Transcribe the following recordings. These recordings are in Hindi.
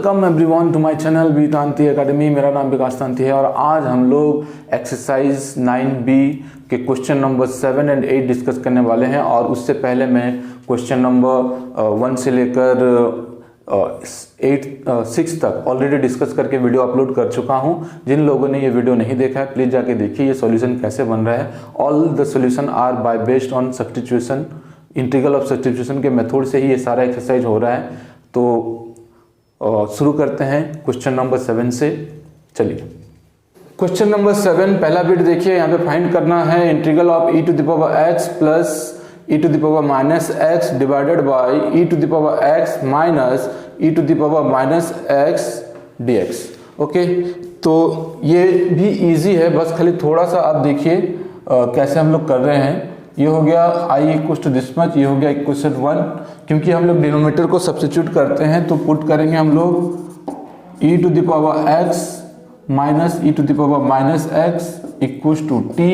Welcome everyone to my channel B Tanti academy. मेरा नाम विकास तांती है और आज हम लोग एक्सरसाइज 9B के क्वेश्चन नंबर 7 एंड 8 डिस्कस करने वाले हैं। और उससे पहले मैं क्वेश्चन नंबर 1 से लेकर 6 तक ऑलरेडी डिस्कस करके वीडियो अपलोड कर चुका हूं। जिन लोगों ने ये वीडियो नहीं देखा है प्लीज़ जाके देखिए ये सॉल्यूशन कैसे बन रहा है। All the solution are by based on substitution, integral of substitution के मेथड से ही ये सारा एक्सरसाइज हो रहा है। तो शुरू करते हैं क्वेश्चन नंबर 7 से। चलिए क्वेश्चन नंबर 7 पहला बिट देखिए। यहाँ पे फाइंड करना है integral of e to the power x plus e to the power minus x divided by e to the power x minus e to the power minus x dx। Okay, तो ये भी इजी है, बस खाली थोड़ा सा आप देखिए कैसे हम लोग कर रहे हैं। ये हो गया i equal to this much, ये हो गया इक्वेशन 1। क्योंकि हम लोग डिनोमिनेटर को सब्स्टिट्यूट करते हैं तो पुट करेंगे हम लोग e to the power x minus e to the power minus x equal to t।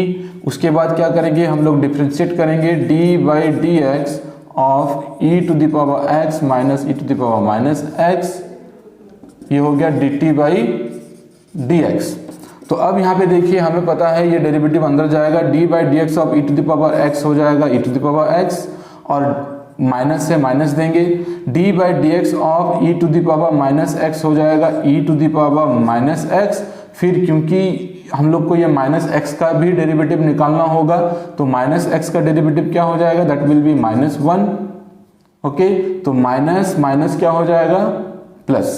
उसके बाद क्या करेंगे हम लोग डिफ्रेंशिएट करेंगे d by d x of e to the power x minus e to the power minus x। ये हो गया dt बाई डी एक्स। तो अब यहाँ पे देखिए हमें पता है ये डेरिवेटिव अंदर जाएगा, d by d x of e to the power x हो जाएगा e to the power x और माइनस से माइनस देंगे, d by d x of e to the power minus x हो जाएगा e to the power minus x। फिर क्योंकि हम लोग को ये माइनस x का भी डेरिवेटिव निकालना होगा तो माइनस x का डेरिवेटिव क्या हो जाएगा, that will be minus 1। Okay, तो माइनस माइनस क्या हो जाएगा प्लस,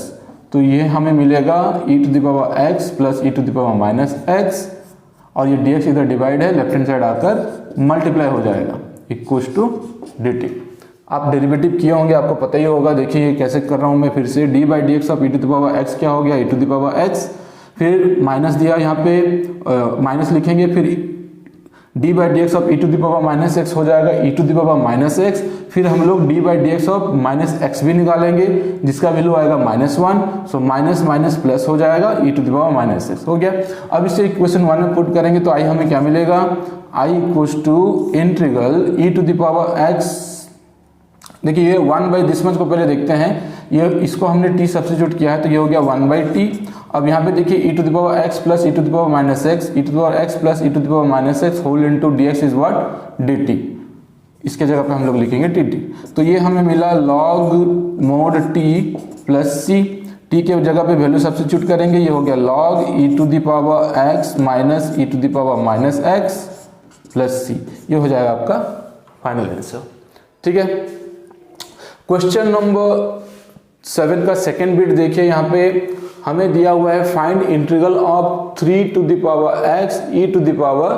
तो ये हमें मिलेगा e to the power x plus e to the power minus x और ये dx इधर डिवाइड है, लेफ्ट हैंड साइड आकर मल्टीप्लाई हो जाएगा इक्वल टू dt। आप डेरिवेटिव किए होंगे, आपको पता ही होगा। देखिए ये कैसे कर रहा हूँ मैं फिर से, d by d x of e to the power x क्या हो गया e to the power x, फिर माइनस दिया यहाँ पे माइनस लिखेंगे, फिर d by d x of e to the power minus x हो जाएगा e to the power minus x। फिर हम लोग d by d x of minus x भी निकालेंगे जिसका वैल्यू आएगा minus 1। So minus minus plus हो जाएगा e to the power minus x हो गया। अब इसे इक्वेशन 1 में पुट करेंगे तो i हमें क्या मिलेगा, i equal to integral e to the power x। देखिए ये 1 बाई दिस मच को पहले देखते हैं, ये इसको हमने t सब्स्टिट्यूट किया है तो ये हो गया 1 बाई टी। अब यहाँ पे देखिए e to the power x plus e to the power minus x, e to the power x plus e to the power minus x whole into dx is what dt। इसके जगह पे हम लोग लिखेंगे dt। तो ये हमें मिला log mode t plus c, t के जगह पे वैल्यू सब्स्टिट्यूट करेंगे, ये हो गया log e to the power x minus e to the power minus x plus c। ये हो जाएगा आपका फाइनल आंसर। ठीक है, क्वेश्चन नंबर 7 का सेकेंड बिट देखिए। यहाँ पे हमें दिया हुआ है find integral of 3 to the power x e to the power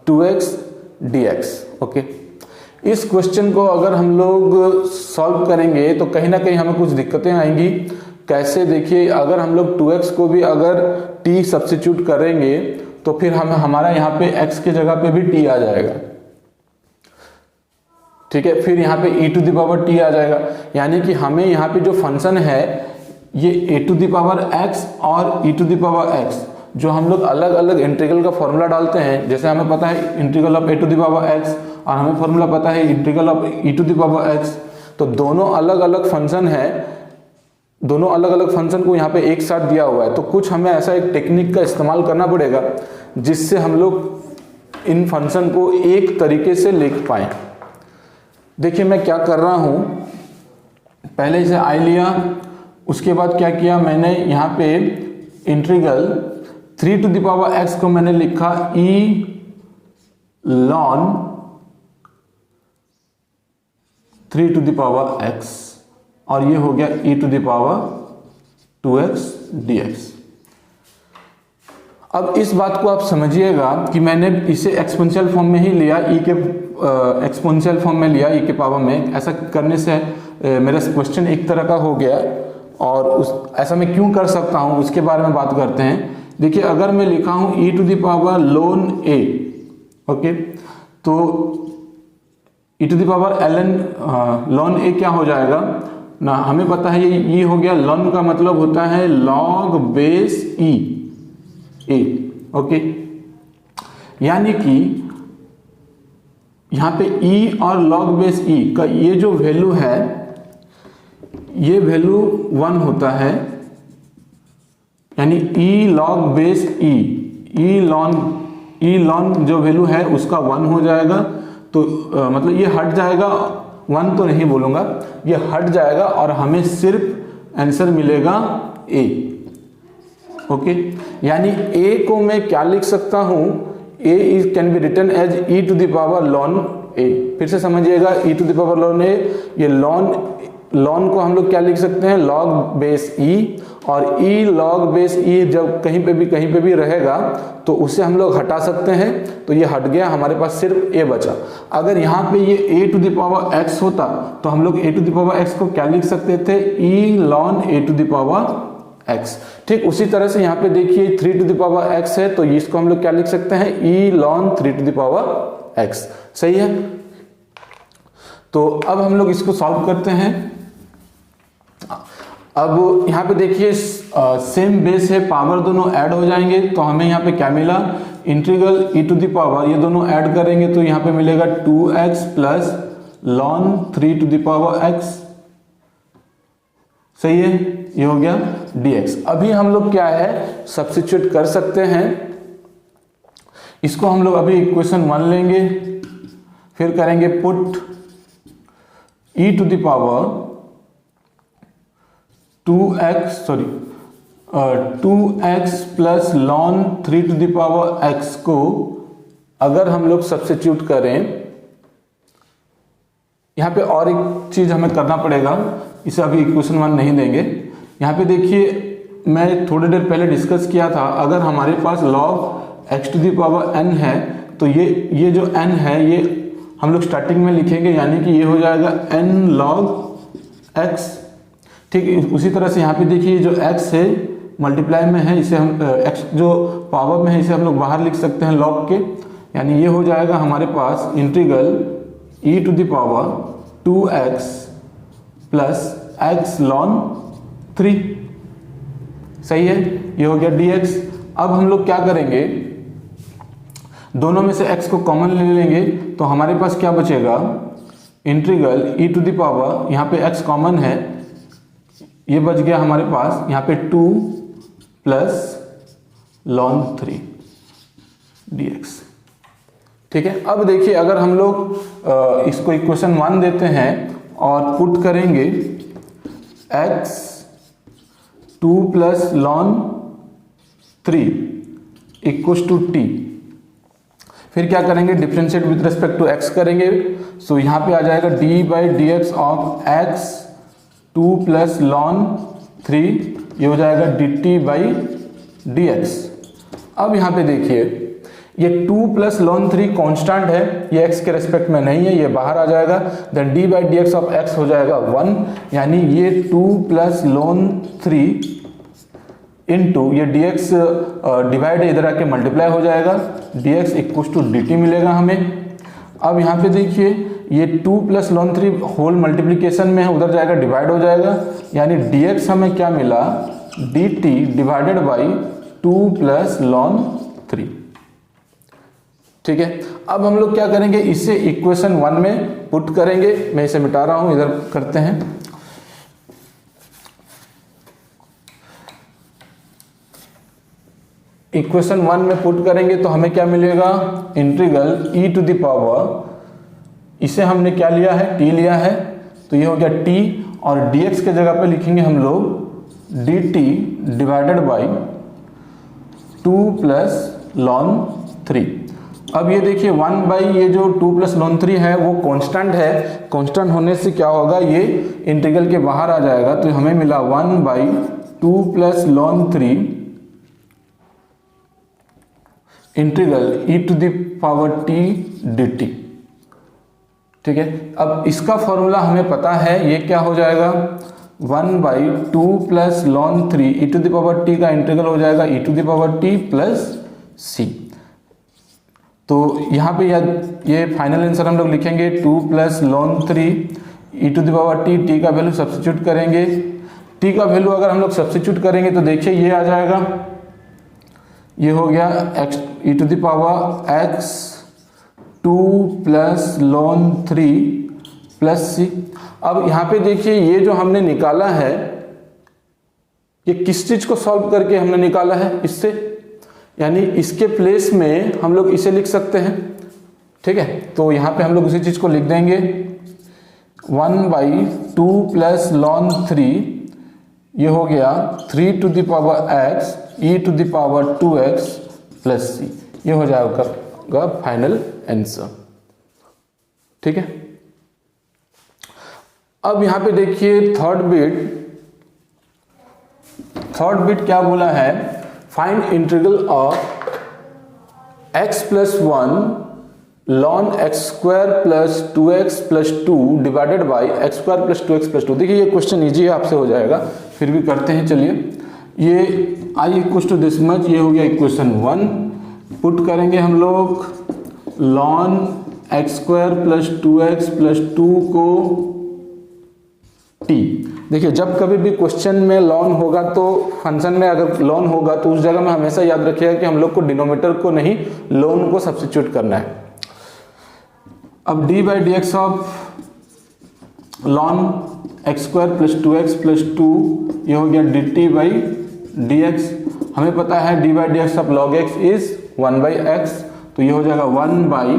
2x dx। Okay, इस क्वेश्चन को अगर हम लोग सॉल्व करेंगे तो कहीं ना कहीं हमें कुछ दिक्कतें आएंगी। कैसे, देखिए अगर हम लोग 2x को भी अगर t सब्स्टिट्यूट करेंगे तो फिर हमारा यहाँ पे x के जगह पे भी t आ जाएगा। ठीक है, फिर यहाँ पे e to the power t आ जाएगा, यानी कि हमें यहाँ पे जो फंक्शन है ये a to the power x और e to the power x, जो हम लोग अलग अलग इंटीग्रल का फॉर्मूला डालते हैं, जैसे हमें पता है integral of a to the power x और हमें फॉर्मूला पता है integral of e to the power x। तो दोनों अलग अलग फंक्शन है, दोनों अलग अलग फंक्शन को यहाँ पे एक साथ दिया हुआ है। तो कुछ हमें ऐसा एक टेक्निक का इस्तेमाल करना पड़ेगा जिससे हम लोग इन फंक्शन को एक तरीके से लिख पाए। देखिए मैं क्या कर रहा हूं, पहले इसे i लिया, उसके बाद क्या किया मैंने यहाँ पे integral 3 to the power x को मैंने लिखा e ln 3 to the power x और ये हो गया e to the power 2x dx। अब इस बात को आप समझिएगा कि मैंने इसे एक्सपोनेंशियल फॉर्म में ही लिया, e के एक्सपोनेंशियल फॉर्म में लिया e के पावर में। ऐसा करने से मेरा क्वेश्चन एक तरह का हो गया और ऐसा मैं क्यों कर सकता हूं उसके बारे में बात करते हैं। देखिए अगर मैं लिखा हूं e to the power ln a, okay, तो e to the power ln a क्या हो जाएगा ना, हमें पता है ये हो गया, ln का मतलब होता है log base e a। Okay, यानी कि यहाँ पे e और log बेस e का ये जो वैल्यू है ये वैल्यू 1 होता है यानी ई लॉग बेस ई लॉन जो वैल्यू है उसका 1 हो जाएगा। तो मतलब ये हट जाएगा, 1 तो नहीं बोलूँगा, ये हट जाएगा और हमें सिर्फ आंसर मिलेगा ए। ओके, यानी ए को मैं क्या लिख सकता हूँ, A is can be written as e to the power ln A. फिर से समझिएगा, e to the power ln A, ये लॉन को हम लोग क्या लिख सकते हैं, लॉग बेस ई, और ई लॉग बेस ई जब कहीं पे भी रहेगा तो उसे हम लोग हटा सकते हैं, तो ये हट गया, हमारे पास सिर्फ ए बचा। अगर यहाँ पे ये a to the power x होता तो हम लोग a to the power x को क्या लिख सकते थे, e ln a to the power x. ठीक उसी तरह से यहाँ पे देखिए 3 टू द पावर एक्स है, तो इसको हम लोग क्या लिख सकते हैं, e ln 3 to the power x. सही है। तो अब हम लोग इसको सॉल्व करते हैं। अब यहाँ पे देखिए सेम बेस है, पावर दोनों ऐड हो जाएंगे, तो हमें यहाँ पे क्या मिला, integral e to the power, ये दोनों ऐड करेंगे तो यहाँ पे मिलेगा 2x प्लस लॉन 3 टू द पावर x। सही है, ये हो गया dx। अभी हम लोग क्या है, सब्स्टिट्यूट कर सकते हैं। इसको हम लोग अभी इक्वेशन 1 लेंगे, फिर करेंगे put e to the power 2x plus लॉन 3 टू द पावर x को अगर हम लोग सब्स्टिट्यूट करें, यहाँ पे और एक चीज हमें करना पड़ेगा, इसे अभी इक्वेशन 1 नहीं देंगे। यहाँ पे देखिए मैं थोड़ी देर पहले डिस्कस किया था, अगर हमारे पास log x to the power n है तो ये जो n है ये हम लोग स्टार्टिंग में लिखेंगे, यानी कि ये हो जाएगा n log x। ठीक उसी तरह से यहाँ पे देखिए जो x है मल्टीप्लाई में है, इसे हम x जो पावर में है इसे हम लोग बाहर लिख सकते हैं log के, यानी ये हो जाएगा हमारे पास integral e to the power 2x plus x ln 3। सही है, ये हो गया dx। अब हम लोग क्या करेंगे, दोनों में से x को कॉमन ले लेंगे, तो हमारे पास क्या बचेगा, integral e to the power, यहाँ पे x कॉमन है, ये बच गया हमारे पास यहाँ पे 2 प्लस ln 3 dx। ठीक है। अब देखिए अगर हम लोग इसको इक्वेशन 1 देते हैं और पुट करेंगे x 2 plus ln 3 equals to t, फिर क्या करेंगे, differentiate with respect to x करेंगे। सो यहाँ पे आ जाएगा d by d x of x 2 plus ln 3, ये हो जाएगा dt बाई डी एक्स। अब यहाँ पे देखिए ये 2 प्लस ln 3 कांस्टेंट है, ये x के रेस्पेक्ट में नहीं है, ये बाहर आ जाएगा, then d by d x of x हो जाएगा 1, यानी ये 2 प्लस ln 3 इंटू ये dx डिवाइड इधर आके मल्टीप्लाई हो जाएगा, dx इक्वल टू dt मिलेगा हमें। अब यहाँ पे देखिए ये 2 प्लस ln 3 होल मल्टीप्लीकेशन में है, उधर जाएगा डिवाइड हो जाएगा, यानी dx हमें क्या मिला, dt divided by 2 plus ln 3। ठीक है। अब हम लोग क्या करेंगे, इसे इक्वेशन 1 में पुट करेंगे, मैं इसे मिटा रहा हूं, इधर करते हैं। इक्वेशन 1 में पुट करेंगे तो हमें क्या मिलेगा, integral e to the power, इसे हमने क्या लिया है, t लिया है, तो ये हो गया t, और dx के जगह पे लिखेंगे हम लोग dt divided by 2 plus ln 3। अब ये देखिए 1 बाई ये जो 2 प्लस ln 3 है वो कांस्टेंट है, कांस्टेंट होने से क्या होगा, ये इंटीग्रल के बाहर आ जाएगा, तो हमें मिला 1 by 2 plus ln 3 integral e to the power t dt। ठीक है। अब इसका फॉर्मूला हमें पता है, ये क्या हो जाएगा, 1 by 2 plus ln 3 e to the power t का इंटीग्रल हो जाएगा e to the power t plus c। तो यहाँ पे ये फाइनल आंसर हम लोग लिखेंगे 2 plus ln 3 e to the power t का वैल्यू सब्स्टिट्यूट करेंगे। t का वैल्यू अगर हम लोग सब्स्टिट्यूट करेंगे तो देखिए ये आ जाएगा, ये हो गया x e to the power x 2 plus ln 3 plus c। अब यहाँ पे देखिए ये जो हमने निकाला है ये किस चीज को सॉल्व करके हमने निकाला है इससे, यानी इसके प्लेस में हम लोग इसे लिख सकते हैं। ठीक है, तो यहाँ पे हम लोग उसी चीज को लिख देंगे 1/2 प्लस ln 3, ये हो गया 3 to the power x e to the power 2x plus c, ये हो जाएगा फाइनल आंसर। ठीक है, अब यहां पे देखिए थर्ड बिट क्या बोला है, find integral of x plus 1 ln x square plus 2x plus 2 divided by x square plus 2x plus 2। देखिए ये क्वेश्चन इजी है, आपसे हो जाएगा, फिर भी करते हैं। चलिए, ये i equal to this much, ये हो गया इक्वेशन 1, पुट करेंगे हम लोग ln x square plus 2x plus 2 को t। देखिए जब कभी भी क्वेश्चन में ln होगा तो फंक्शन में अगर ln होगा तो उस जगह में हमेशा याद रखिएगा कि हम लोग को डिनोमिनेटर को नहीं ln को सब्स्टिट्यूट करना है। अब d by d x of ln x square plus 2x plus 2, ये हो गया dt बाई डी एक्स। हमें पता है d by d x of log x is 1 by x, तो ये हो जाएगा 1 by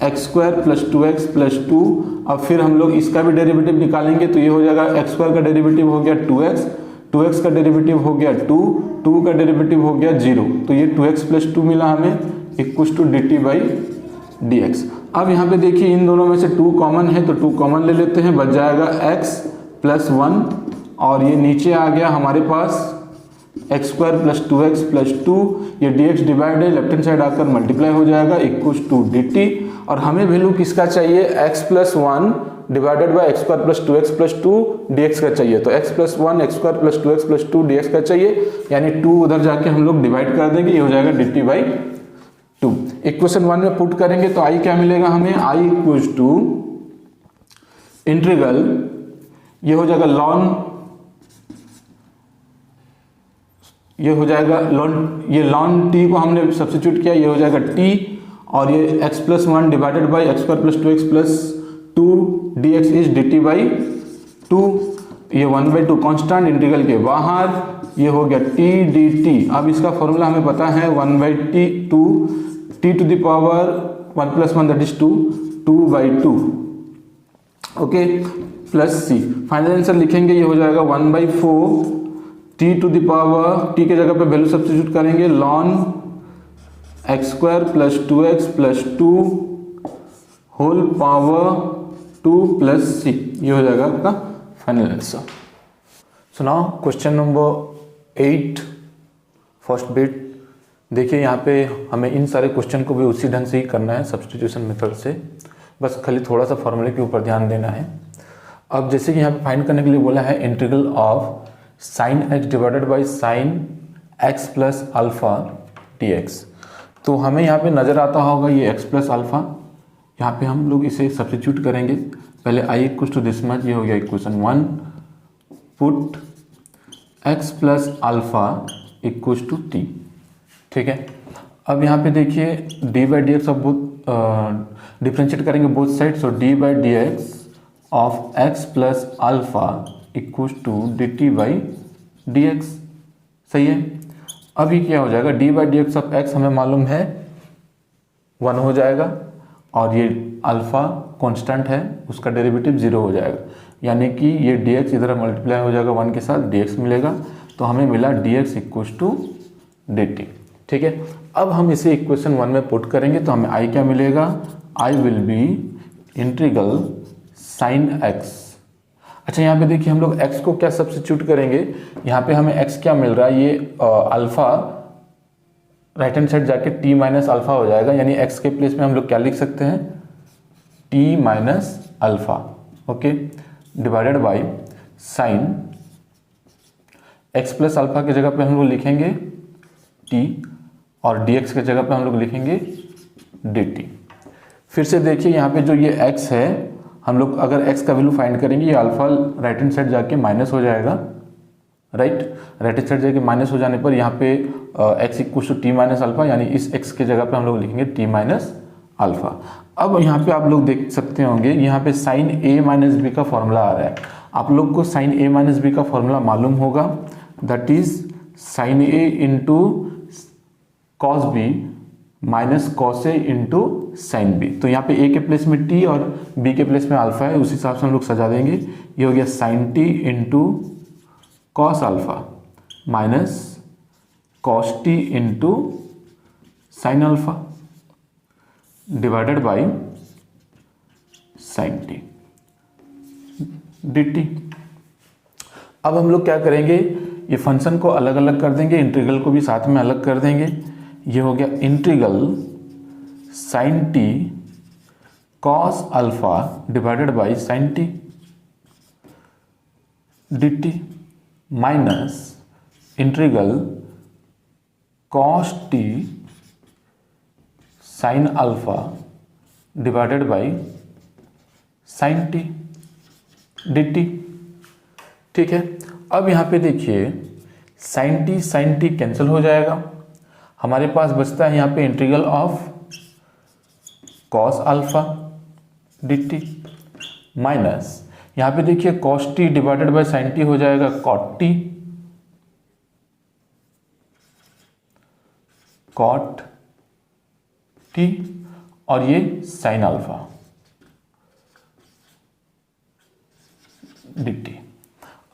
x square plus 2x plus 2। अब फिर हम लोग इसका भी डेरिवेटिव निकालेंगे, तो ये हो जाएगा एक्स स्क्वायर का डेरिवेटिव हो गया 2x, 2x का डेरिवेटिव हो गया 2, 2 का डेरिवेटिव हो गया 0, तो ये 2x प्लस 2 मिला हमें equal to dt by d x. अब यहाँ पे देखिए इन दोनों में से 2 कॉमन है, तो 2 कॉमन ले लेते हैं, बच जाएगा x प्लस 1 और ये नीचे आ गया हमारे पास x square plus 2x plus 2, ये dx डिवाइड है, लेफ्ट हैंड साइड आकर मल्टीप्लाई हो जाएगा इक्वल टू dt। और हमें वैल्यू किसका चाहिए, x plus 1 divided by x square plus 2x plus 2 dx का चाहिए, तो x plus 1 x square plus 2x plus 2 dx का चाहिए, यानी 2 उधर जाके हम लोग डिवाइड कर देंगे, ये हो जाएगा dt बाई 2। इक्वेशन 1 में पुट करेंगे तो i क्या मिलेगा हमें, i इक्वल टू इंटीग्रल, ये हो जाएगा ln, ये हो जाएगा ln t को हमने सब्स्टिट्यूट किया, ये हो जाएगा t, और ये x plus 1 divided by x square plus 2x plus 2 dx is dt by 2, ये 1/2 कांस्टेंट इंटीग्रल के बाहर, ये हो गया t dt। अब इसका फॉर्मूला हमें पता है 1/2 t to the power 1 plus 1 that is 2, 2/2, okay, plus c। Final answer लिखेंगे, ये हो जाएगा 1/4 t to the power, t के जगह पे वैल्यू सब्स्टिट्यूट करेंगे ln x square plus 2x plus 2 whole power 2 plus c, ये हो जाएगा आपका final answer. So now question number 8 first bit. देखिए यहाँ पे हमें इन सारे क्वेश्चन को भी उसी ढंग से ही करना है, सब्स्टिट्यूशन मेथड से, बस खाली थोड़ा सा फॉर्मूले के ऊपर ध्यान देना है। अब जैसे कि यहाँ पे फाइंड करने के लिए बोला है integral of sine x divided by sign x plus alpha dx, तो हमें यहाँ पे नज़र आता होगा ये x प्लस अल्फा, यहाँ पे हम लोग इसे सब्स्टिट्यूट करेंगे। पहले i equal to this much, ये हो गया equation 1, put x plus alpha equal to t। ठीक है, अब यहाँ पे देखिए d by d x of both differentiate करेंगे both side, so d by d x of x plus alpha equal to dt by d x. सही है, अभी क्या हो जाएगा, d by d x of x हमें मालूम है 1 हो जाएगा, और ये अल्फा कांस्टेंट है, उसका डेरिवेटिव 0 हो जाएगा, यानी कि ये dx इधर मल्टीप्लाई हो जाएगा 1 के साथ, dx मिलेगा, तो हमें मिला dx इक्वल टू dt। ठीक है, अब हम इसे इक्वेशन 1 में पुट करेंगे तो हमें i क्या मिलेगा, i will be integral sine x। अच्छा यहाँ पे देखिए हम लोग x को क्या सब्स्टिट्यूट करेंगे, यहाँ पे हमें x क्या मिल रहा है, ये अल्फा राइट हैंड साइड जाके t माइनस अल्फा हो जाएगा, यानी x के प्लेस में हम लोग क्या लिख सकते हैं, t minus alpha, okay, divided by sign x plus alpha की जगह पे हम लोग लिखेंगे t, और dx की जगह पे हम लोग लिखेंगे dt। फिर से देखिए यहाँ पे जो ये x है, हम लोग अगर x का वैल्यू फाइंड करेंगे, ये अल्फा राइट हैंड साइड जाके माइनस हो जाएगा, राइट हैंड साइड जाके माइनस हो जाने पर यहाँ पे x equal to t minus alpha, यानी इस x के जगह पे हम लोग लिखेंगे t माइनस अल्फा। अब यहाँ पे आप लोग देख सकते होंगे, यहाँ पे साइन a माइनस बी का फॉर्मूला आ रहा है, आप लोग को साइन a माइनस बी का फॉर्मूला मालूम होगा, that is sine a into cos b minus cos a into sine b. तो यहाँ पे ए के प्लेस में टी और बी के प्लेस में अल्फा है, उस हिसाब से हम लोग सजा देंगे। ये हो गया sine t into cos alpha minus cos t into sine alpha divided by sine t d t. अब हम लोग क्या करेंगे, ये फंक्शन को अलग अलग कर देंगे, इंटीग्रल को भी साथ में अलग कर देंगे। ये हो गया integral sine t cos alpha divided by sine t d t minus integral cos t sine alpha divided by sine t d t. ठीक है, अब यहाँ पे देखिए साइन टी कैंसिल हो जाएगा, हमारे पास बचता है यहाँ पे integral of cos alpha D t minus यहाँ पे देखिए cos T divided by sine T हो जाएगा कॉट टी और ये साइन अल्फा डी टी।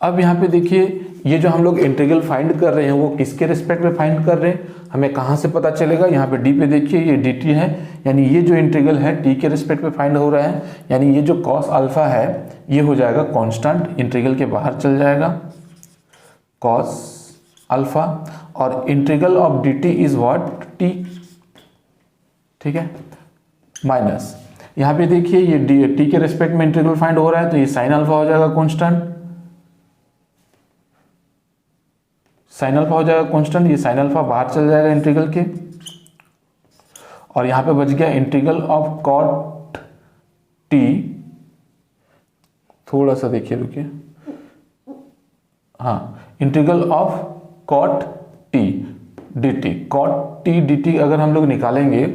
अब यहाँ पे देखिए ये जो हम लोग इंटीग्रल फाइंड कर रहे हैं वो किसके रिस्पेक्ट में फाइंड कर रहे हैं, हमें कहाँ से पता चलेगा। यहाँ पे डी पे देखिए ये डी टी है, यानी ये जो इंटीग्रल है टी के रिस्पेक्ट में फाइंड हो रहा है, यानी ये जो कॉस अल्फा है ये हो जाएगा कांस्टेंट, इंटीग्रल के बाहर चल जाएगा कॉस अल्फा, और integral of D T is what T. ठीक है, माइनस यहाँ पे देखिए ये टी के रिस्पेक्ट में इंटीग्रल फाइंड हो रहा है तो ये साइन अल्फा हो जाएगा कांस्टेंट, साइन अल्फा हो जाएगा कांस्टेंट, ये साइन अल्फा बाहर चल जाएगा इंटीग्रल के, और यहाँ पे बच गया इंटीग्रल ऑफ कॉट टी। थोड़ा सा देखिए रुकिए, हाँ, integral of cot t d t. Cot t d t अगर हम लोग निकालेंगे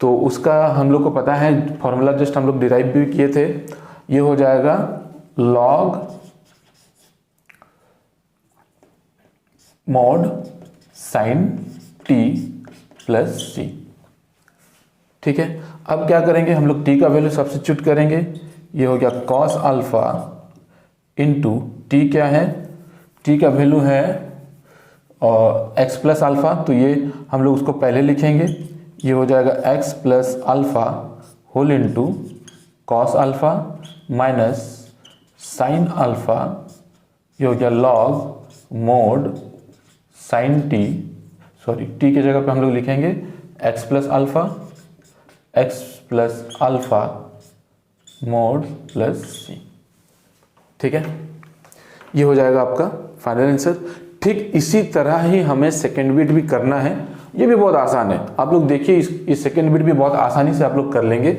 तो उसका हम लोग को पता है फॉर्मूला, जस्ट हम लोग डिराइव भी किए थे, ये हो जाएगा log mod sine t plus c. ठीक है, अब क्या करेंगे हम लोग टी का वैल्यू सब्स्टिट्यूट करेंगे, ये हो गया कॉस अल्फा इंटू टी क्या है, टी का वैल्यू है एक्स प्लस अल्फा, तो ये हम लोग उसको पहले लिखेंगे, ये हो जाएगा x plus alpha whole into cos alpha minus sine alpha, ये हो गया log mod sine t, sorry t की जगह पे हम लोग लिखेंगे x plus alpha mod plus c. ठीक है, ये हो जाएगा आपका फाइनल आंसर। ठीक इसी तरह ही हमें सेकेंड बिट भी करना है, ये भी बहुत आसान है, आप लोग देखिए इस सेकेंड बिट भी बहुत आसानी से आप लोग कर लेंगे।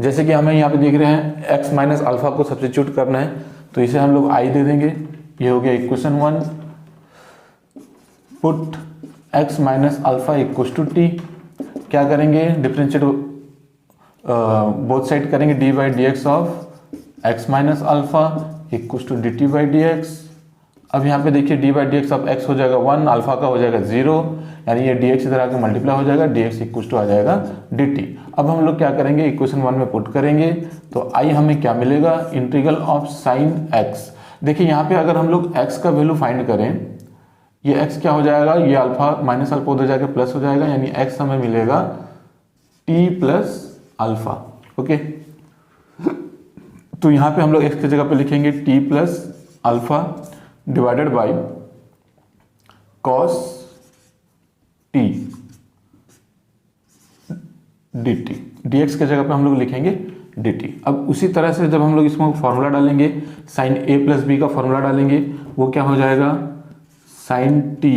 जैसे कि हमें यहाँ पे देख रहे हैं एक्स माइनस अल्फा को सब्स्टिट्यूट करना है, तो इसे हम लोग आई दे देंगे, ये हो गया equation 1, put x minus alpha equal to t, क्या करेंगे डिफरेंशिएट बोथ साइड करेंगे, d by d x of x minus alpha equal to d t by d x. अब यहाँ पे देखिए d by d x of x हो जाएगा 1, अल्फा का हो जाएगा 0, यानी ये डी एक्स इधर आके मल्टीप्लाई हो जाएगा, डी एक्स इक्वल टू आ जाएगा डी टी। अब हम लोग क्या करेंगे इक्वेशन 1 में पुट करेंगे, तो आई हमें क्या मिलेगा इंटीग्रल ऑफ साइन एक्स। देखिए यहाँ पे अगर हम लोग एक्स का वैल्यू फाइंड करें, ये एक्स क्या हो जाएगा, ये अल्फा माइनस अल्फा उधर जाके प्लस हो जाएगा, यानी एक्स हमें मिलेगा टी प्लस अल्फा। ओके, तो यहाँ पे हम लोग एक्स की जगह पे लिखेंगे T plus alpha divided by cos t d T, D x के जगह पे हम लोग लिखेंगे डी टी। अब उसी तरह से जब हम लोग इसमें फॉर्मूला डालेंगे, साइन ए प्लस बी का फॉर्मूला डालेंगे, वो क्या हो जाएगा sine t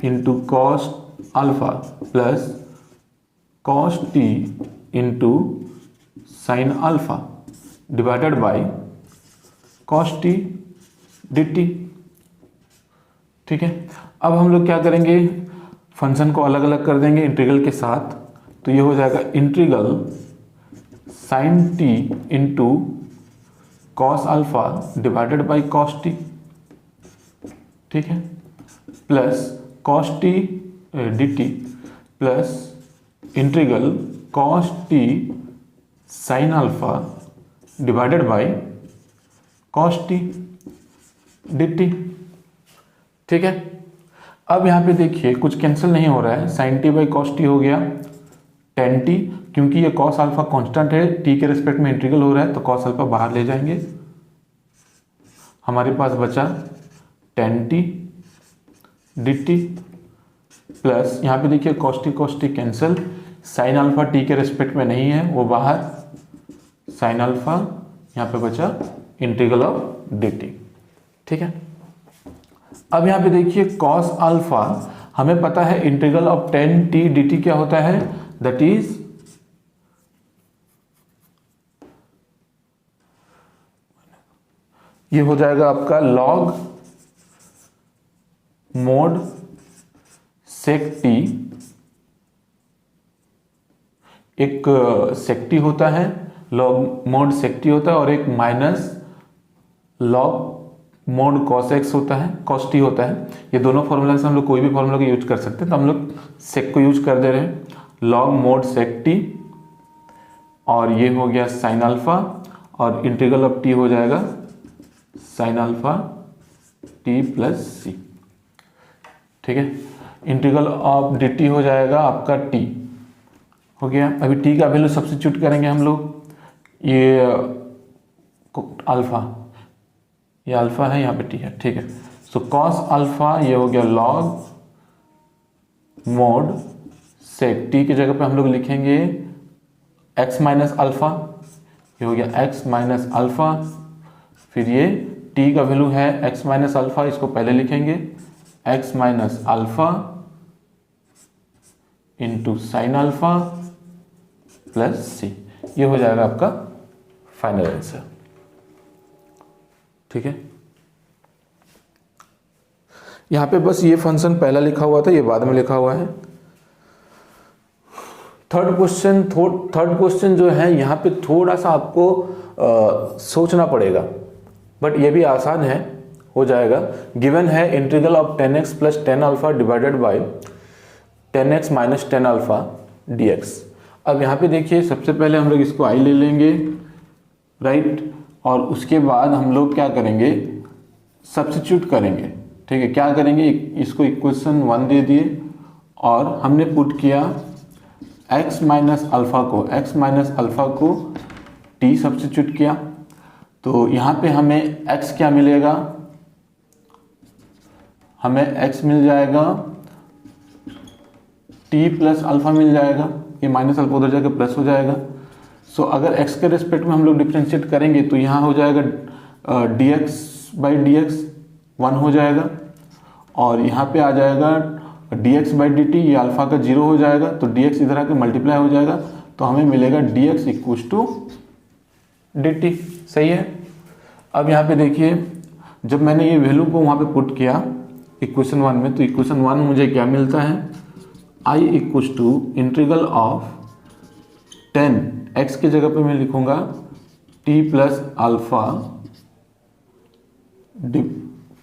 into cos alpha plus cos t into sine alpha divided by cos t d t. ठीक है, अब हम लोग क्या करेंगे फंक्शन को अलग अलग कर देंगे इंटीग्रल के साथ, तो ये हो जाएगा integral sine t into cos alpha divided by cos t. ठीक है, plus cos t d t plus integral cos t sine alpha divided by cos t d t. ठीक है, अब यहाँ पे देखिए कुछ कैंसिल नहीं हो रहा है, sine t by cos t हो गया टेन टी, क्योंकि ये कॉस अल्फा कांस्टेंट है, टी के रिस्पेक्ट में इंटीग्रल हो रहा है तो कॉस अल्फा बाहर ले जाएंगे, हमारे पास बचा ten T d t plus यहाँ पे देखिए cos T cancel, sine alpha T के रिस्पेक्ट में नहीं है वो बाहर, साइन अल्फा यहाँ पे बचा इंटीग्रल ऑफ डी टी। ठीक है, अब यहाँ पे देखिए कॉस अल्फा हमें पता है integral of ten T d T क्या होता है, दैट इज ये हो जाएगा आपका लॉग मोड सेक टी, एक सेक टी होता है, लॉग मोड सेक टी होता है, और एक minus log mode cos x होता है, कॉस टी होता है। ये दोनों फॉर्मूला से हम लोग कोई भी फॉर्मूला को यूज कर सकते हैं, तो हम लोग सेक को यूज कर दे रहे हैं, लॉग मोड सेक टी, और ये हो गया साइन अल्फा, और इंटीग्रल ऑफ टी हो जाएगा sine alpha T plus c. ठीक है, इंटीग्रल ऑफ डी टी हो जाएगा आपका टी हो गया। अभी टी का वैल्यू सब्स्टिट्यूट करेंगे हम लोग, ये अल्फा, ये अल्फा है, यहाँ पे टी है। ठीक है, सो कॉस अल्फा ये हो गया लॉग मोड सेक टी की जगह पे हम लोग लिखेंगे एक्स माइनस अल्फा, ये हो गया एक्स माइनस अल्फा, फिर ये टी का वैल्यू है एक्स माइनस अल्फा, इसको पहले लिखेंगे x minus alpha into sine alpha plus c, ये हो जाएगा आपका फाइनल आंसर। ठीक है, यहां पे बस ये फंक्शन पहला लिखा हुआ था, ये बाद में लिखा हुआ है। थर्ड क्वेश्चन जो है यहाँ पे थोड़ा सा आपको सोचना पड़ेगा, बट ये भी आसान है, हो जाएगा। गिवन है integral of 10x plus 10 alpha divided bye 10x minus 10 alpha dx। अब यहाँ पे देखिए सबसे पहले हम लोग इसको i ले लेंगे, राइट, और उसके बाद हम लोग क्या करेंगे, सब्स्टिट्यूट करेंगे। ठीक है, क्या करेंगे, इसको इक्वेशन 1 दे दिए और हमने पुट किया x माइनस अल्फा को t सब्स्टिट्यूट किया, तो यहाँ पे हमें x क्या मिलेगा, हमें x मिल जाएगा t प्लस अल्फा मिल जाएगा, ये माइनस अल्फा उधर जाकर प्लस हो जाएगा। सो अगर x के रिस्पेक्ट में हम लोग डिफ्रेंशिएट करेंगे तो यहाँ हो जाएगा dx बाई dx 1 हो जाएगा, और यहाँ पे आ जाएगा dx बाई dt, ये अल्फा का 0 हो जाएगा, तो dx इधर आके मल्टीप्लाई हो जाएगा, तो हमें मिलेगा dx इक्वल्स टू dt। सही है, अब यहाँ पे देखिए जब मैंने ये वैल्यू को वहाँ पे पुट किया इक्वेशन 1 में, तो इक्वेशन 1 मुझे क्या मिलता है, i equals to integral of 10 x की जगह पे मैं लिखूंगा t प्लस अल्फा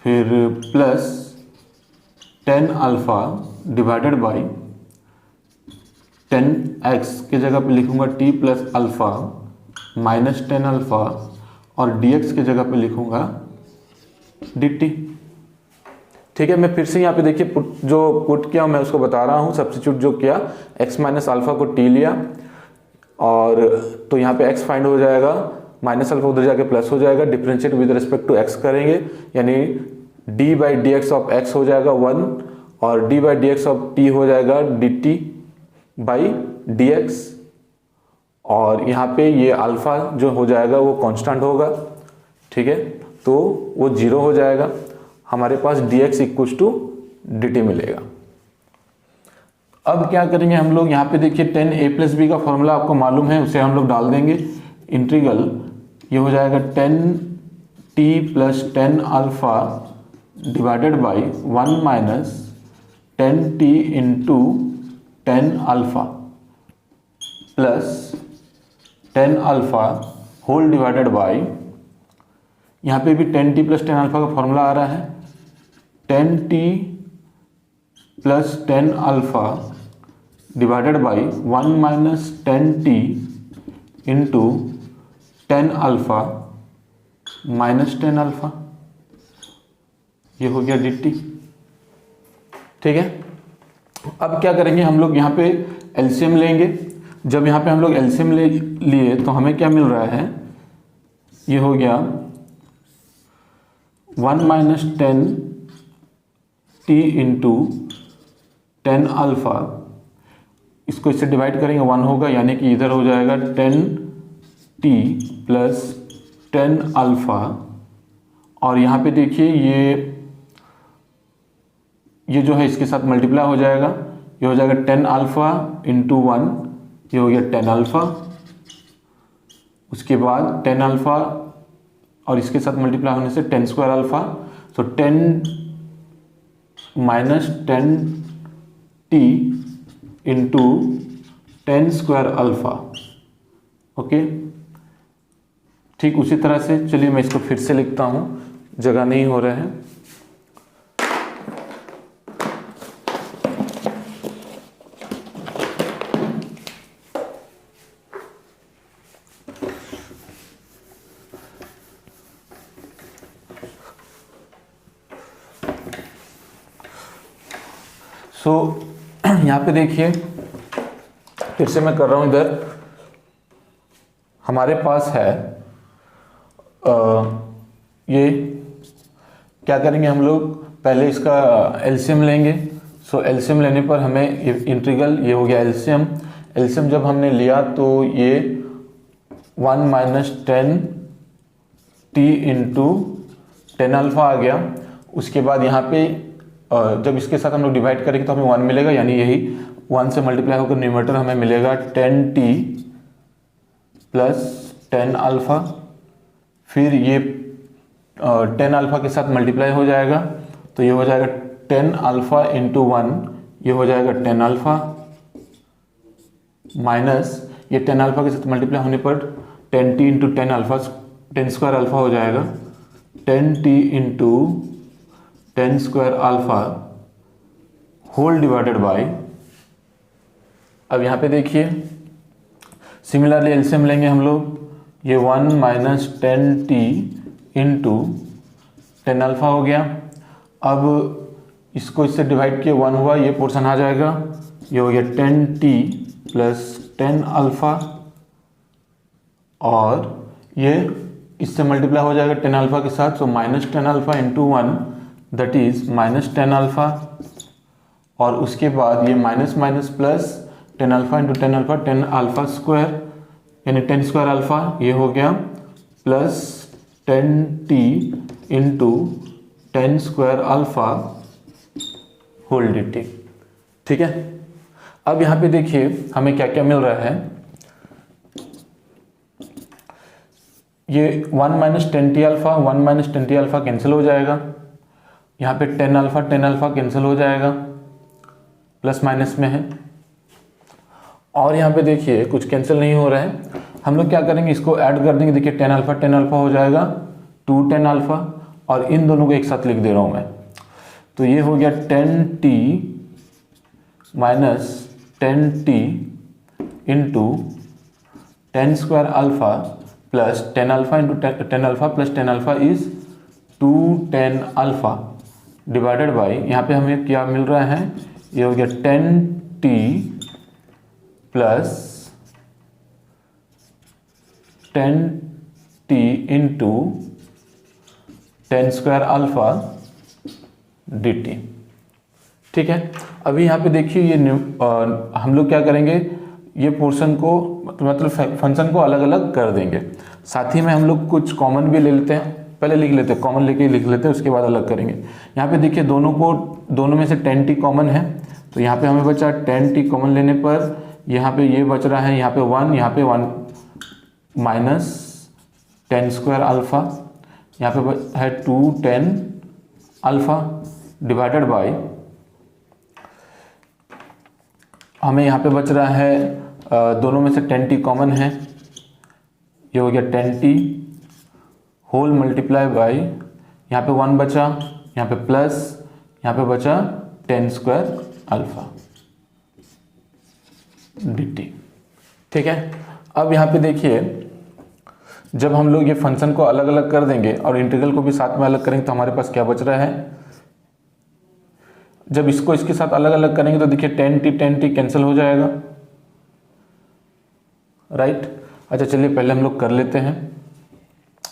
फिर plus 10 alpha divided by 10x की जगह पे लिखूंगा t plus alpha minus 10 alpha, और dx की जगह पे लिखूंगा dt। ठीक है, मैं फिर से यहाँ पे देखिए पुट किया मैं उसको बता रहा हूँ, सब्स्टिट्यूट जो किया x माइनस अल्फा को t लिया, और तो यहाँ पे x फाइंड हो जाएगा, माइनस अल्फा उधर जाके प्लस हो जाएगा, differentiate with respect to x करेंगे, यानी d by d x of x हो जाएगा 1, और d by d x of t हो जाएगा dt बाई डी एक्स, और यहाँ पे ये अल्फा जो हो जाएगा वो कांस्टेंट होगा। ठीक है, तो वो 0 हो जाएगा, हमारे पास dx इक्वल्स टू dt मिलेगा। अब क्या करेंगे हम लोग, यहाँ पे देखिए 10a प्लस बी का फॉर्मूला आपको मालूम है, उसे हम लोग डाल देंगे, इंटीग्रल ये हो जाएगा 10t plus 10 alpha divided by 1 minus 10t into 10 alpha plus 10 alpha whole divided by, यहाँ पे भी 10t प्लस 10 अल्फा का फॉर्मूला आ रहा है, 10t plus 10 alpha divided by 1 minus 10t into 10 alpha minus 10 alpha, ये हो गया dt। ठीक है, अब क्या करेंगे हम लोग, यहाँ पे एलसीएम लेंगे। जब यहाँ पे हम लोग एलसीएम लिए तो हमें क्या मिल रहा है, ये हो गया 1 माइनस 10t इंटू 10 अल्फ़ा, इसको इससे डिवाइड करेंगे 1 होगा, यानी कि इधर हो जाएगा 10t प्लस 10 अल्फ़ा, और यहाँ पे देखिए ये जो है इसके साथ मल्टीप्लाई हो जाएगा, ये हो जाएगा 10 अल्फ़ा इंटू 1, ये हो गया 10 अल्फ़ा, उसके बाद 10 अल्फ़ा और इसके साथ मल्टीप्लाई होने से 10 स्क्वायर अल्फ़ा, तो 10 minus 10t into 10 square alpha. Okay, ठीक उसी तरह से चलिए मैं इसको फिर से लिखता हूँ, जगह नहीं हो रहा है। सो यहाँ पे देखिए फिर से मैं कर रहा हूँ, इधर हमारे पास है ये क्या करेंगे हम लोग, पहले इसका एलसीएम लेंगे। सो एलसीएम लेने पर हमें इंटीग्रल, ये हो गया एलसीएम। एलसीएम जब हमने लिया तो ये 1 माइनस 10t इंटू 10 अल्फ़ा आ गया। उसके बाद यहाँ पे जब इसके साथ हम लोग डिवाइड करेंगे तो हमें 1 मिलेगा, यानी यही 1 से मल्टीप्लाई होकर न्यूमरेटर हमें मिलेगा 10t प्लस 10 अल्फ़ा, फिर ये 10 अल्फ़ा के साथ मल्टीप्लाई हो जाएगा, तो ये हो जाएगा 10 अल्फ़ा इंटू 1, ये हो जाएगा 10 अल्फ़ा, माइनस ये 10 अल्फ़ा के साथ मल्टीप्लाई होने पर 10t into 10 alpha, 10 square alpha हो जाएगा, 10t into 10 square alpha whole divided by, अब यहाँ पे देखिए सिमिलरली एलसीएम लेंगे हम लोग, ये 1 माइनस 10t इंटू 10 अल्फ़ा हो गया। अब इसको इससे डिवाइड किया 1 हुआ, ये पोर्शन आ जाएगा, ये हो गया 10t प्लस 10 अल्फ़ा, और ये इससे मल्टीप्लाई हो जाएगा 10 अल्फ़ा के साथ, तो minus 10 alpha into 1 that is minus 10 alpha, और उसके बाद ये minus minus plus 10 alpha into 10 alpha, 10 alpha square यानी 10 स्क्वायर अल्फ़ा, ये हो गया plus 10t into 10 square alpha whole dt। ठीक है, अब यहाँ पे देखिए हमें क्या क्या मिल रहा है, ये 1 minus 10t alpha 1 minus 10t alpha cancel हो जाएगा, यहाँ पे 10 अल्फ़ा कैंसिल हो जाएगा, प्लस माइनस में है, और यहाँ पे देखिए कुछ कैंसिल नहीं हो रहा है, हम लोग क्या करेंगे इसको ऐड कर देंगे। देखिए 10 अल्फ़ा हो जाएगा 2 10 अल्फ़ा, और इन दोनों को एक साथ लिख दे रहा हूँ मैं, तो ये हो गया 10t minus 10t into 10 square alpha plus 10 alpha into 10 alpha plus 10 alpha is 210 alpha divided by, यहाँ पे हमें क्या मिल रहा है, ये हो गया 10t plus 10t into 10 square alpha dt। ठीक है, अभी यहाँ पे देखिए ये हम लोग क्या करेंगे, ये पोर्शन को मतलब फंक्शन को अलग अलग कर देंगे, साथ ही में हम लोग कुछ कॉमन भी ले लेते हैं, पहले लिख लेते हैं, कॉमन लेके लिख लेते हैं, उसके बाद अलग करेंगे। यहाँ पे देखिए दोनों में से 10t कॉमन है, तो यहाँ पे हमें बचा 10t कॉमन लेने पर यहाँ पे ये बच रहा है, यहाँ पे 1, यहाँ पे 1 माइनस 10 स्क्वायर अल्फ़ा, यहाँ पे है 2 10 अल्फ़ा डिवाइडेड बाय, हमें यहाँ पे बच रहा है दोनों में से 10t कॉमन है, ये हो गया 10t होल मल्टीप्लाई बाय, यहाँ पे 1 बचा, यहाँ पे प्लस यहाँ पे बचा टेन स्क्वायर अल्फा dt। ठीक है, अब यहाँ पे देखिए जब हम लोग ये फंक्शन को अलग अलग कर देंगे और इंटीग्रल को भी साथ में अलग करेंगे तो हमारे पास क्या बच रहा है। जब इसको इसके साथ अलग अलग करेंगे तो देखिए टेन टी कैंसिल हो जाएगा, राइट। अच्छा चलिए पहले हम लोग कर लेते हैं,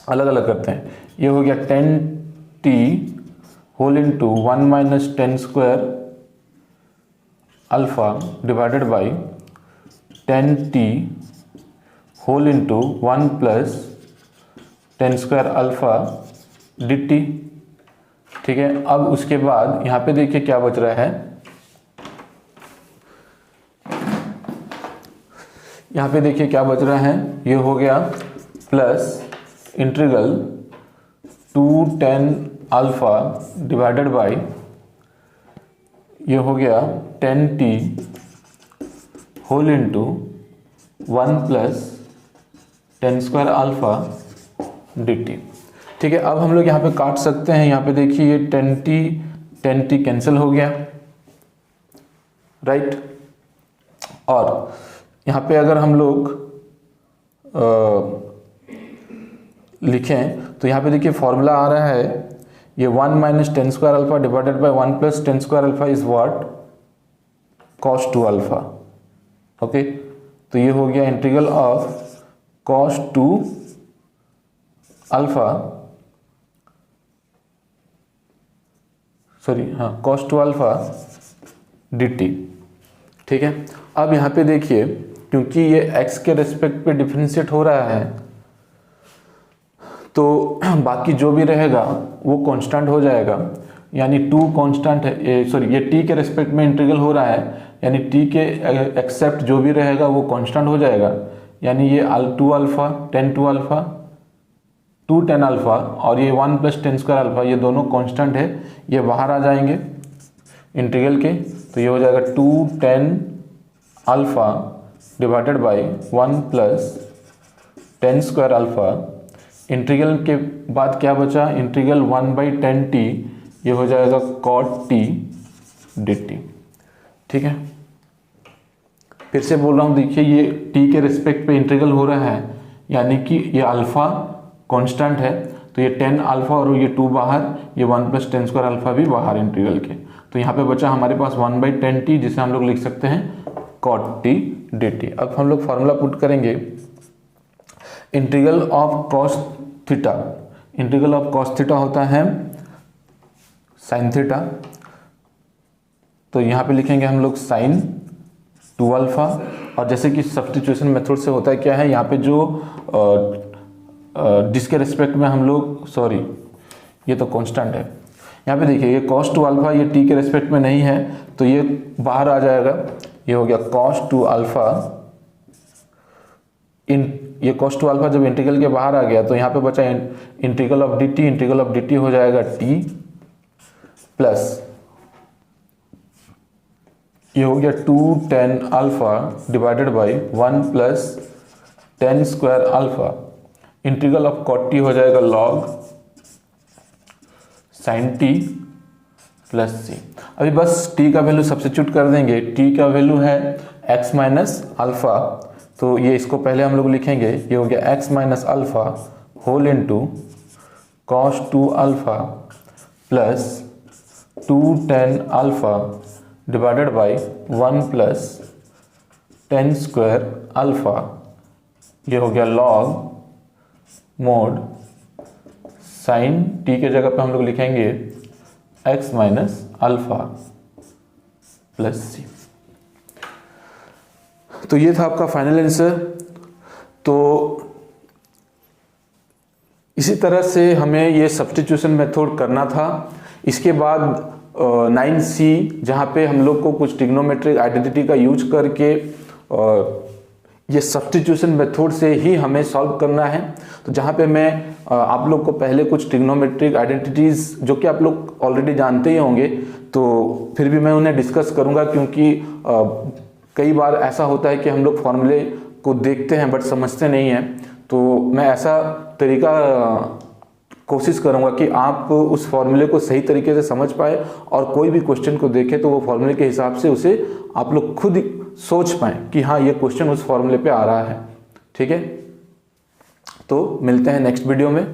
अलग अलग करते हैं। ये हो गया tan t whole into 1 minus tan square alpha divided by tan t whole into 1 plus tan square alpha dt। ठीक है, अब उसके बाद यहाँ पे देखिए क्या बच रहा है, यहाँ पे देखिए क्या बच रहा है, ये हो गया plus integral 2 tan alpha divided by ये हो गया tan t whole into 1 plus tan square alpha dt। ठीक है, अब हम लोग यहाँ पे काट सकते हैं। यहाँ पे देखिए ये टेन टी कैंसिल हो गया, राइट। और यहाँ पे अगर हम लोग लिखें तो यहाँ पे देखिए फॉर्मूला आ रहा है, ये 1 minus tan square alpha divided by 1 plus tan square alpha is what, cos 2 alpha. Okay, तो ये हो गया integral of cos 2 alpha, sorry हाँ कॉस 2 अल्फा dt। ठीक है, अब यहाँ पे देखिए क्योंकि ये x के रेस्पेक्ट पे डिफरेंशिएट हो रहा है तो बाकी जो भी रहेगा वो कांस्टेंट हो जाएगा, यानी 2 कांस्टेंट है, सॉरी ये t के रेस्पेक्ट में इंटीग्रल हो रहा है, यानी t के एक्सेप्ट जो भी रहेगा वो कांस्टेंट हो जाएगा, यानी ये 2 alpha ten 2 alpha 2 tan alpha और ये 1 प्लस टेन स्क्वायर अल्फा ये दोनों कांस्टेंट है, ये बाहर आ जाएंगे इंटीग्रल के, तो ये हो जाएगा 2 tan alpha divided by 1 plus tan square alpha. Integral के बाद क्या बचा, इंटीग्रल 1 बाई टेन टी, ये हो जाएगा कॉट टी dt। ठीक है, फिर से बोल रहा हूँ, देखिए ये t के रिस्पेक्ट पे इंटीग्रल हो रहा है, यानी कि ये अल्फा कांस्टेंट है, तो ये 10 अल्फा और ये 2 बाहर, ये 1 प्लस टेन स्क्वायर अल्फा भी बाहर इंटीग्रल के, तो यहाँ पे बचा हमारे पास 1 बाई टेन टी, जिसे हम लोग लिख सकते हैं कॉट टी dt। अब हम लोग फार्मूला पुट करेंगे, integral of cos theta, integral of cos theta होता है साइन थीटा, तो यहाँ पे लिखेंगे हम लोग साइन 2 अल्फा, और जैसे कि सब्स्टिट्यूशन मेथड से होता है क्या है, यहाँ पे जो जिसके रिस्पेक्ट में हम लोग, सॉरी ये तो कांस्टेंट है, यहाँ पे देखिए ये cos 2 अल्फा ये t के रिस्पेक्ट में नहीं है तो ये बाहर आ जाएगा, ये हो गया cos 2 अल्फा ये cos 2 अल्फा जब इंटीग्रल के बाहर आ गया तो यहाँ पे बचा integral of dt, integral of dt हो जाएगा t प्लस ये हो गया 2 tan alpha divided by 1 plus tan square alpha, integral of cot t हो जाएगा log sine t plus c. अभी बस t का वैल्यू सब्स्टिट्यूट कर देंगे, t का वैल्यू है x माइनस अल्फा, तो ये इसको पहले हम लोग लिखेंगे, ये हो गया x minus alpha whole into cos 2 alpha plus 2 tan alpha divided by 1 plus tan square alpha, ये हो गया लॉग मोड साइन टी के जगह पे हम लोग लिखेंगे x माइनस अल्फा प्लस सी। तो ये था आपका फाइनल आंसर। तो इसी तरह से हमें ये सब्स्टिट्यूशन मेथड करना था। इसके बाद 9C जहाँ पे हम लोग को कुछ ट्रिग्नोमेट्रिक आइडेंटिटी का यूज करके ये सब्स्टिट्यूशन मेथड से ही हमें सॉल्व करना है। तो जहाँ पे मैं आप लोग को पहले कुछ ट्रिग्नोमेट्रिक आइडेंटिटीज जो कि आप लोग ऑलरेडी जानते ही होंगे, तो फिर भी मैं उन्हें डिस्कस करूँगा, क्योंकि कई बार ऐसा होता है कि हम लोग फॉर्मूले को देखते हैं बट समझते नहीं हैं। तो मैं ऐसा तरीका कोशिश करूंगा कि आप उस फॉर्मूले को सही तरीके से समझ पाए और कोई भी क्वेश्चन को देखें तो वो फॉर्मूले के हिसाब से उसे आप लोग खुद सोच पाएं कि हाँ ये क्वेश्चन उस फॉर्मूले पे आ रहा है। ठीक है, तो मिलते हैं नेक्स्ट वीडियो में।